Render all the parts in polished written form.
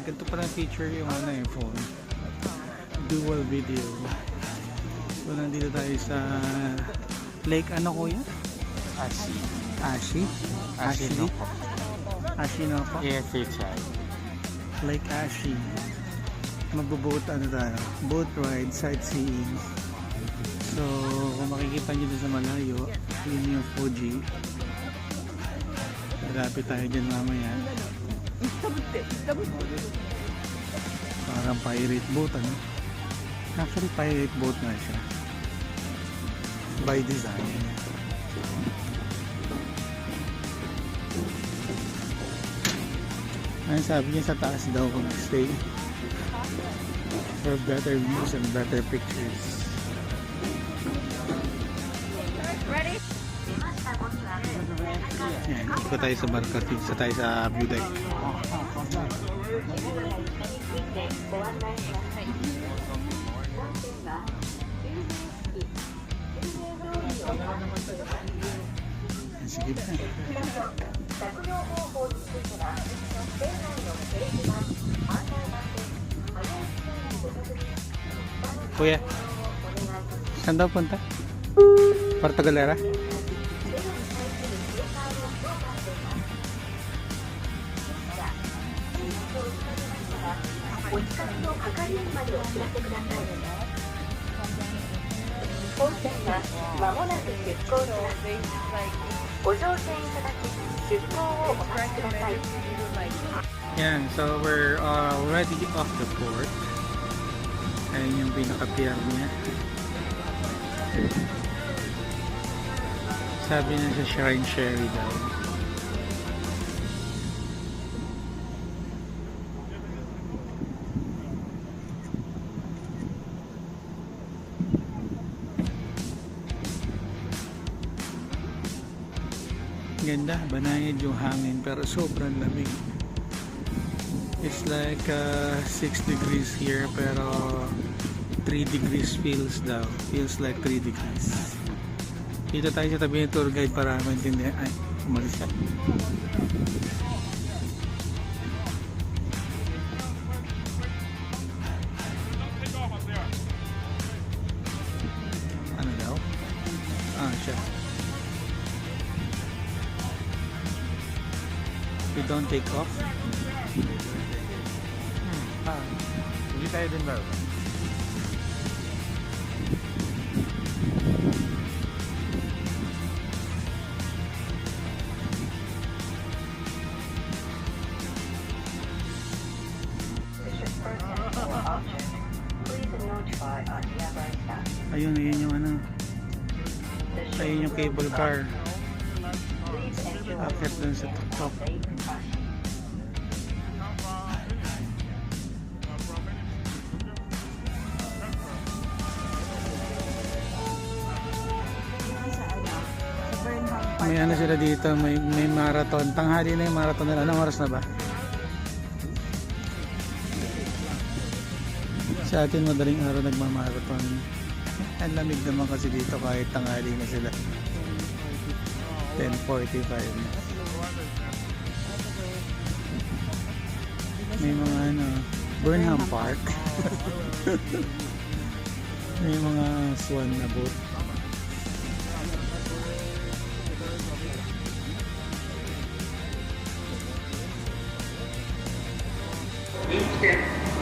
May ganito palang feature yung ano yung phone. Dual video. So nandito tayo sa Lake ano kuya? Ashi. Ashi? Ashinoko. Ashinoko? AFHI. Lake Ashi. Magbo-boat ano tayo? Boat ride, sightseeing. So kung makikita nyo doon sa malayo, yun yung Fuji. Malapit tayo dyan mamaya. Parang pirate boat ano? Actually pirate boat na siya. By design. Ano sabi niya sa taas daw kung stay for better views and better pictures. Ready? Yan, ikot tayo sa barka, isa tayo sa view deck. Sige na. Kuya, saan daw punta? Puerto Galera? Yan, so we're already off the port. Ayun yung pinaka-pier niya. Sabi niya sa Shrine Sherry daw. Ganda, banayad yung hangin pero sobrang lamig. It's like 6 degrees here pero 3 degrees feels like 3 degrees. Dito tayo sa tabi ng tour guide para maintindihan. Ay, umalis siya. Ano daw? Ah, siya. We don't take off. Hindi tayo din ba? Ayun yung ano. Ayun yung cable car. Akit dun sa top. May ano sila dito, may marathon. Tanghali na yung marathon nila. Anong oras na ba? Sa atin madaling araw nagmamarathon. Ang lamig naman kasi dito kahit tanghali na sila. 10:45 na. May mga ano, Burnham Park. May mga swan na boat.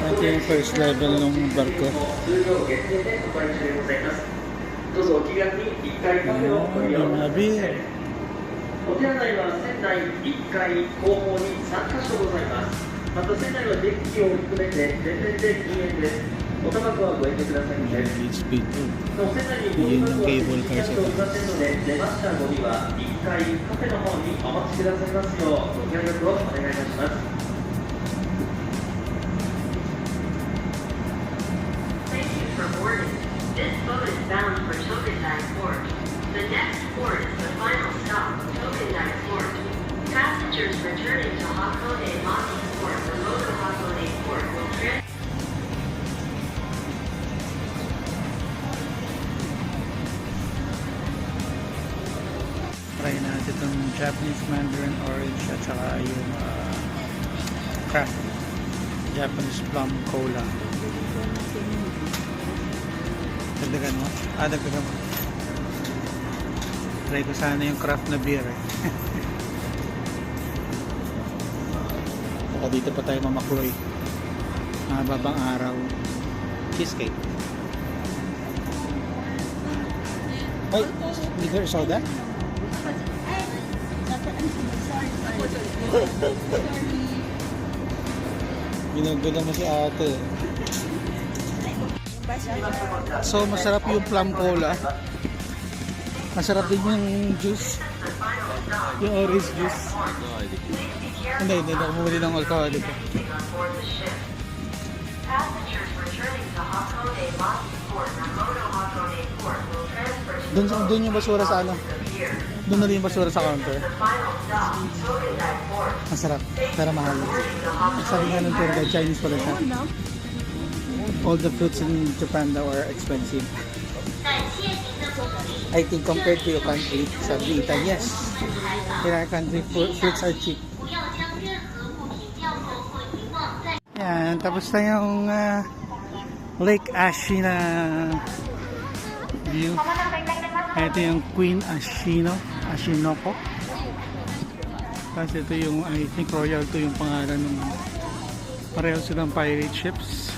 Ito yung first level ng barko. Yung nabi. お手洗いは船内1階後方に3カ所ございます。また船内はデッキを含めて全面で禁煙です。おタバコはご遠慮くださいませ。 Speed. 船内にゴミ箱は設置しておりませんので、出ましたゴミは1階カフェの方にお待ちくださいますようご協力をお願いいたします。Thank you for boarding. This boat is bound for Tokendai Port. The next port is the final stop, Tokendai Port. Passengers returning to Hakone Maki Port or Moto Hakone Port will transfer. Try natin itong Japanese Mandarin Orange at saka yung craft Japanese plum cola. Dagdagan mo? Dagdagan mo. Try ko sana yung craft na beer eh. Saka dito pa tayo mamakloy. Mababang araw. Cheesecake. Ay, is there soda? Ginagala mo si ate. So masarap yung plum cola. Masarap din yung juice. Yung orange juice. Hindi ako bumili ng alcoholic. Passengers returning to Hakone Maki Port, Nagono Hakone Port will transfer to Doon yung basura sa ano? here. Doon na rin yung basura sa counter. The final stop, Tokendai Port. Masarap, pero mahal. Sabi nga ng tour guide, Chinese pala siya. All the fruits in Japan daw are expensive. I think compared to your country, sabi Italy, yes. In our country, fruits are cheap. Yan, tapos na yung Lake Ashi na view. Ito yung Queen Ashinoko. Kasi ito yung, I think Royal to yung pangalan ng pareho silang pirate ships.